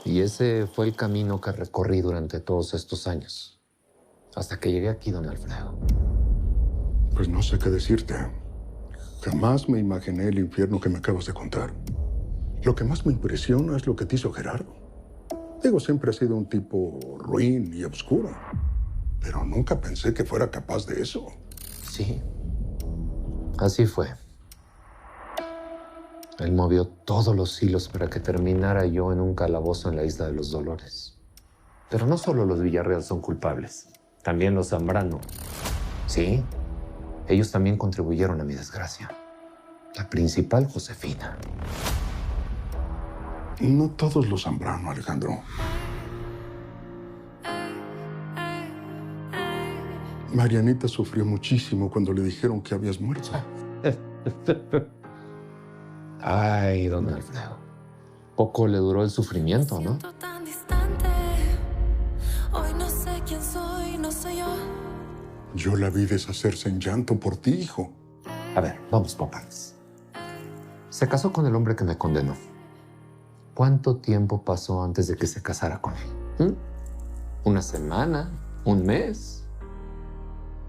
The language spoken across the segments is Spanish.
Y ese fue el camino que recorrí durante todos estos años, hasta que llegué aquí, don Alfredo. Pues no sé qué decirte. Jamás me imaginé el infierno que me acabas de contar. Lo que más me impresiona es lo que te hizo Gerardo. Diego siempre ha sido un tipo ruin y oscuro, pero nunca pensé que fuera capaz de eso. Sí, así fue. Él movió todos los hilos para que terminara yo en un calabozo en la Isla de los Dolores. Pero no solo los Villarreal son culpables, también los Zambrano. Sí, ellos también contribuyeron a mi desgracia. La principal, Josefina. No todos los Zambrano, Alejandro. Marianita sufrió muchísimo cuando le dijeron que habías muerto. Ay, don Alfredo. Poco le duró el sufrimiento, ¿no? Tan distante. Hoy no sé quién soy, no soy yo. Yo la vi deshacerse en llanto por ti, hijo. A ver, vamos por partes. Se casó con el hombre que me condenó. ¿Cuánto tiempo pasó antes de que se casara con él? ¿Una semana? ¿Un mes?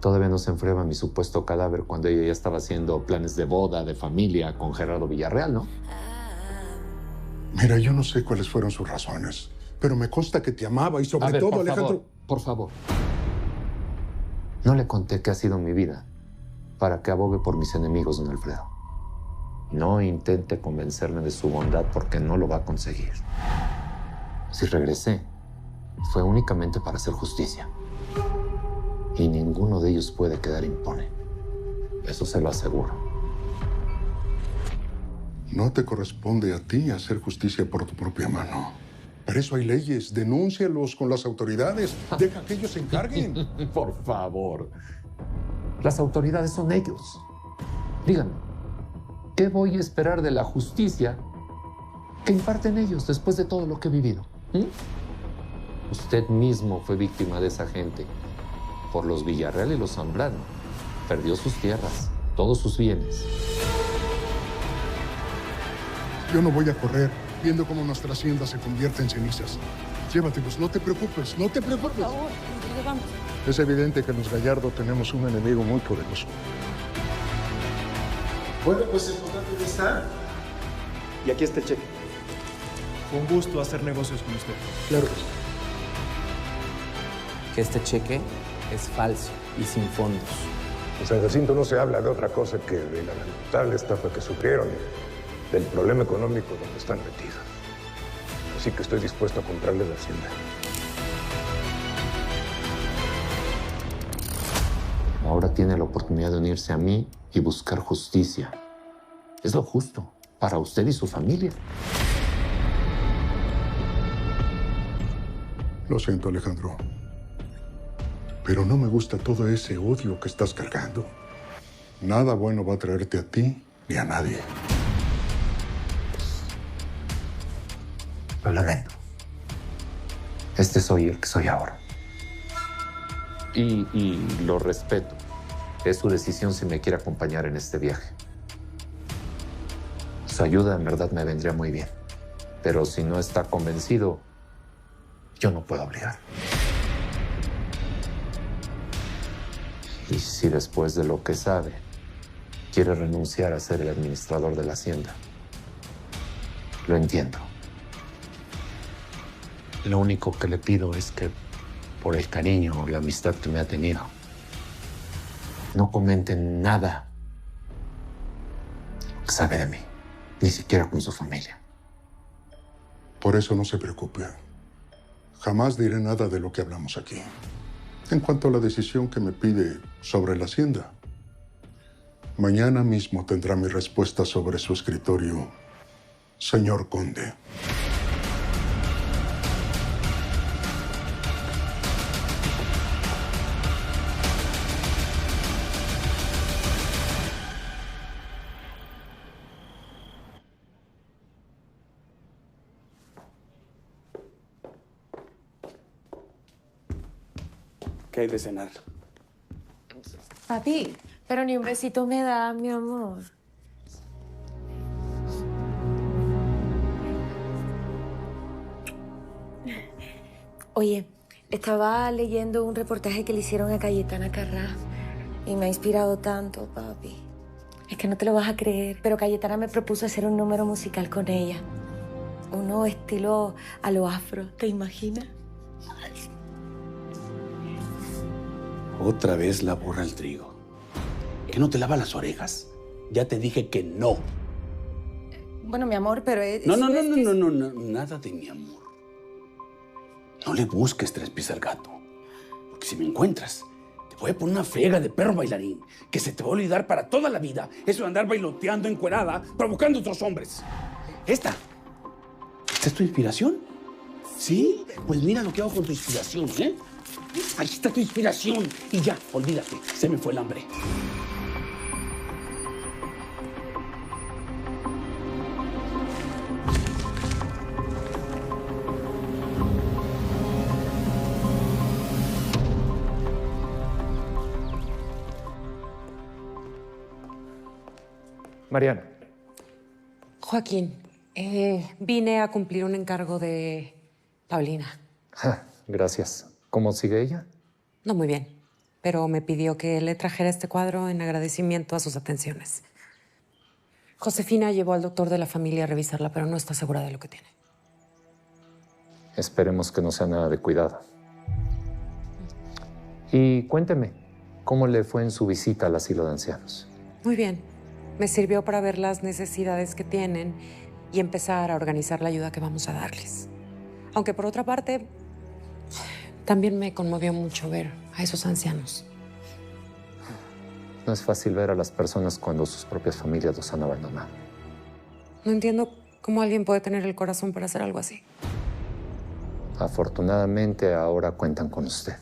Todavía no se enfriaba mi supuesto cadáver cuando ella ya estaba haciendo planes de boda, de familia con Gerardo Villarreal, ¿no? Mira, yo no sé cuáles fueron sus razones, pero me consta que te amaba y sobre todo, Alejandro... Por favor. No le conté qué ha sido mi vida para que abogue por mis enemigos, don Alfredo. No intente convencerme de su bondad porque no lo va a conseguir. Si regresé, fue únicamente para hacer justicia. Y ninguno de ellos puede quedar impune. Eso se lo aseguro. No te corresponde a ti hacer justicia por tu propia mano. Para eso hay leyes. Denúncialos con las autoridades. Deja que ellos se encarguen. Por favor. Las autoridades son ellos. Díganme, ¿qué voy a esperar de la justicia que imparten ellos después de todo lo que he vivido? Usted mismo fue víctima de esa gente. Por los Villarreal y los Zambrano. Perdió sus tierras, todos sus bienes. Yo no voy a correr viendo cómo nuestra hacienda se convierte en cenizas. Llévatelos, no te preocupes, no te preocupes. Por favor, vamos. Es evidente que en los Gallardo tenemos un enemigo muy poderoso. Bueno, pues el contrato ya está. Y aquí está el cheque. Con gusto hacer negocios con usted. Claro que sí. Que este cheque es falso y sin fondos. En San Jacinto no se habla de otra cosa que de la lamentable estafa que sufrieron y del problema económico donde están metidos. Así que estoy dispuesto a comprarles la hacienda. Ahora tiene la oportunidad de unirse a mí y buscar justicia. Es lo justo para usted y su familia. Lo siento, Alejandro. Pero no me gusta todo ese odio que estás cargando. Nada bueno va a traerte a ti ni a nadie. Lo lamento. Este soy el que soy ahora. Y lo respeto. Es su decisión si me quiere acompañar en este viaje. Su ayuda en verdad me vendría muy bien. Pero si no está convencido, yo no puedo obligar. Y si después de lo que sabe, quiere renunciar a ser el administrador de la hacienda, lo entiendo. Lo único que le pido es que, por el cariño o la amistad que me ha tenido, no comenten nada que sabe de mí, ni siquiera con su familia. Por eso no se preocupe. Jamás diré nada de lo que hablamos aquí. En cuanto a la decisión que me pide sobre la hacienda, mañana mismo tendrá mi respuesta sobre su escritorio, señor conde. ¿Qué hay de cenar? Papi, pero ni un besito me da, mi amor. Oye, estaba leyendo un reportaje que le hicieron a Cayetana Carrá y me ha inspirado tanto, papi. Es que no te lo vas a creer, pero Cayetana me propuso hacer un número musical con ella. Uno estilo a lo afro, ¿te imaginas? Otra vez la burra al trigo. ¿Que no te lava las orejas? Ya te dije que no. Bueno, mi amor, pero es... No, nada de mi amor. No le busques tres pies al gato. Porque si me encuentras, te voy a poner una frega de perro bailarín que se te va a olvidar para toda la vida. Eso de andar bailoteando encuerada, provocando a otros hombres. ¿Esta es tu inspiración? ¿Sí? Pues mira lo que hago con tu inspiración, ¿eh? Ahí está tu inspiración. Y ya, olvídate, se me fue el hambre. Mariana. Joaquín, vine a cumplir un encargo de Paulina. Gracias. ¿Cómo sigue ella? No muy bien, pero me pidió que le trajera este cuadro en agradecimiento a sus atenciones. Josefina llevó al doctor de la familia a revisarla, pero no está segura de lo que tiene. Esperemos que no sea nada de cuidado. Y cuénteme, ¿cómo le fue en su visita al asilo de ancianos? Muy bien. Me sirvió para ver las necesidades que tienen y empezar a organizar la ayuda que vamos a darles. Aunque por otra parte, también me conmovió mucho ver a esos ancianos. No es fácil ver a las personas cuando sus propias familias los han abandonado. No entiendo cómo alguien puede tener el corazón para hacer algo así. Afortunadamente, ahora cuentan con usted.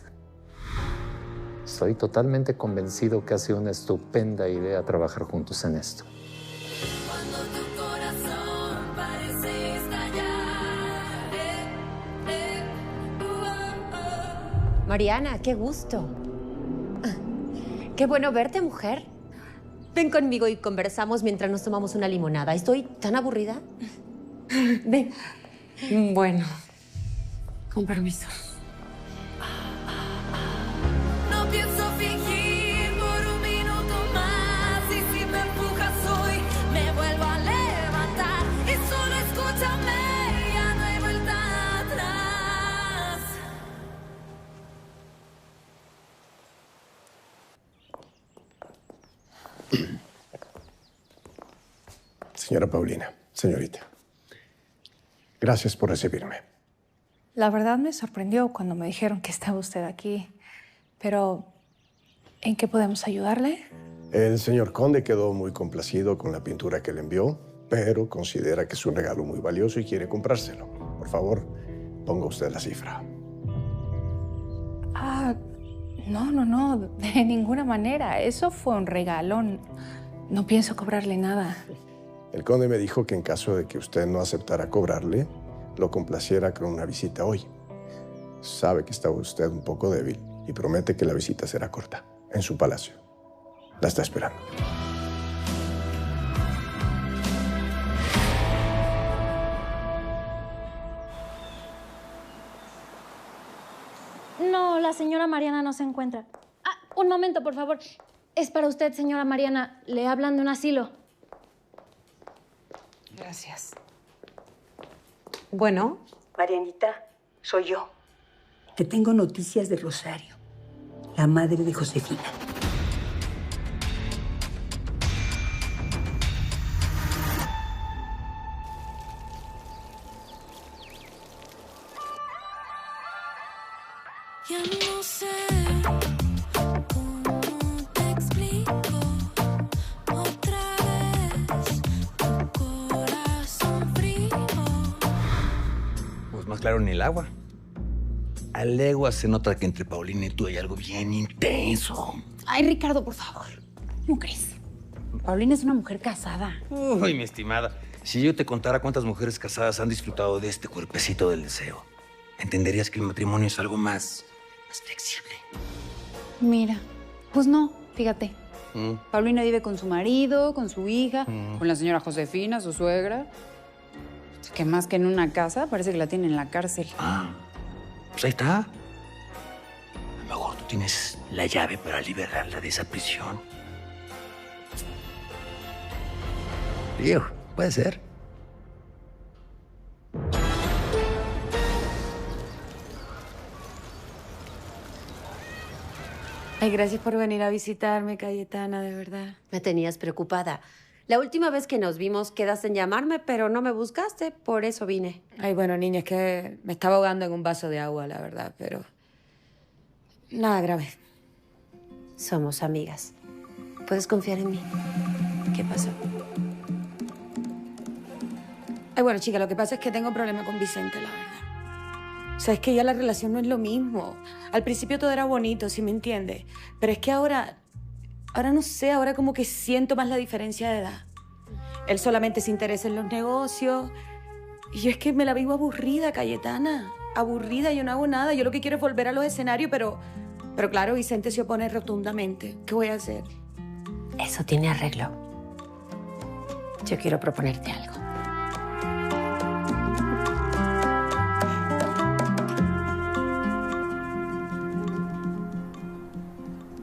Estoy totalmente convencido que ha sido una estupenda idea trabajar juntos en esto. Cuando tu corazón parece estallar. Mariana, qué gusto. Qué bueno verte, mujer. Ven conmigo y conversamos mientras nos tomamos una limonada. Estoy tan aburrida. Ven. Bueno, con permiso. No pienso fingir por un minuto más. Y si me empujas hoy, me vuelvo a levantar. Y solo escúchame, ya no hay vuelta atrás. Señora Paulina, señorita, gracias por recibirme. La verdad me sorprendió cuando me dijeron que estaba usted aquí. Pero, ¿en qué podemos ayudarle? El señor conde quedó muy complacido con la pintura que le envió, pero considera que es un regalo muy valioso y quiere comprárselo. Por favor, ponga usted la cifra. No, de ninguna manera. Eso fue un regalo. No pienso cobrarle nada. El conde me dijo que en caso de que usted no aceptara cobrarle, lo complaciera con una visita hoy. Sabe que está usted un poco débil y promete que la visita será corta, en su palacio. La está esperando. No, la señora Mariana no se encuentra. Un momento, por favor. Es para usted, señora Mariana. Le hablan de un asilo. Gracias. Bueno. Marianita, soy yo. Te tengo noticias de Rosario, la madre de Josefina. Ya no sé cómo te explico otra vez tu corazón frío. Pues más claro ni el agua. A leguas se nota que entre Paulina y tú hay algo bien intenso. Ay, Ricardo, por favor. ¿Cómo crees? Paulina es una mujer casada. Uy, mi estimada. Si yo te contara cuántas mujeres casadas han disfrutado de este cuerpecito del deseo, entenderías que el matrimonio es algo más flexible. Mira, pues no, fíjate. Paulina vive con su marido, con su hija, con la señora Josefina, su suegra. Que más que en una casa, parece que la tiene en la cárcel. Pues ahí está. A lo mejor tú tienes la llave para liberarla de esa prisión. Digo, puede ser. Ay, gracias por venir a visitarme, Cayetana, de verdad. Me tenías preocupada. La última vez que nos vimos quedaste en llamarme, pero no me buscaste, por eso vine. Ay, bueno, niña, es que me estaba ahogando en un vaso de agua, la verdad, pero... nada grave. Somos amigas. Puedes confiar en mí. ¿Qué pasó? Ay, bueno, chica, lo que pasa es que tengo un problema con Vicente, la verdad. O sea, es que ya la relación no es lo mismo. Al principio todo era bonito, ¿sí me entiendes? Pero es que ahora no sé, ahora como que siento más la diferencia de edad. Él solamente se interesa en los negocios. Y yo es que me la vivo aburrida, Cayetana. Aburrida, yo no hago nada. Yo lo que quiero es volver a los escenarios, pero claro, Vicente se opone rotundamente. ¿Qué voy a hacer? Eso tiene arreglo. Yo quiero proponerte algo.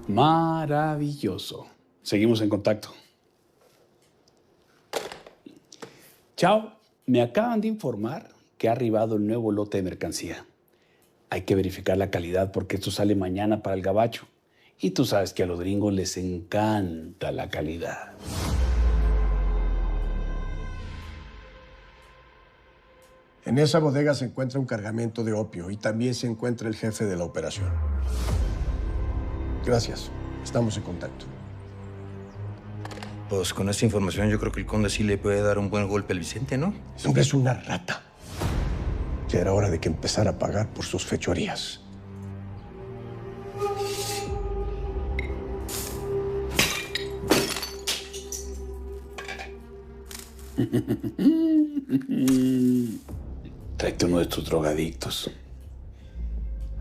Maravilloso. Seguimos en contacto. Chao. Me acaban de informar que ha arribado el nuevo lote de mercancía. Hay que verificar la calidad porque esto sale mañana para el gabacho. Y tú sabes que a los gringos les encanta la calidad. En esa bodega se encuentra un cargamento de opio y también se encuentra el jefe de la operación. Gracias. Estamos en contacto. Pues con esta información yo creo que el conde sí le puede dar un buen golpe al Vicente, ¿no? Ese hombre es una rata. Ya era hora de que empezara a pagar por sus fechorías. Tráete uno de tus drogadictos.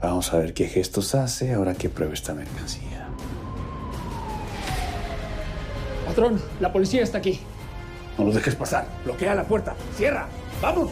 Vamos a ver qué gestos hace ahora que pruebe esta mercancía. Patrón, la policía está aquí. No los dejes pasar. Bloquea la puerta. Cierra. ¡Vamos!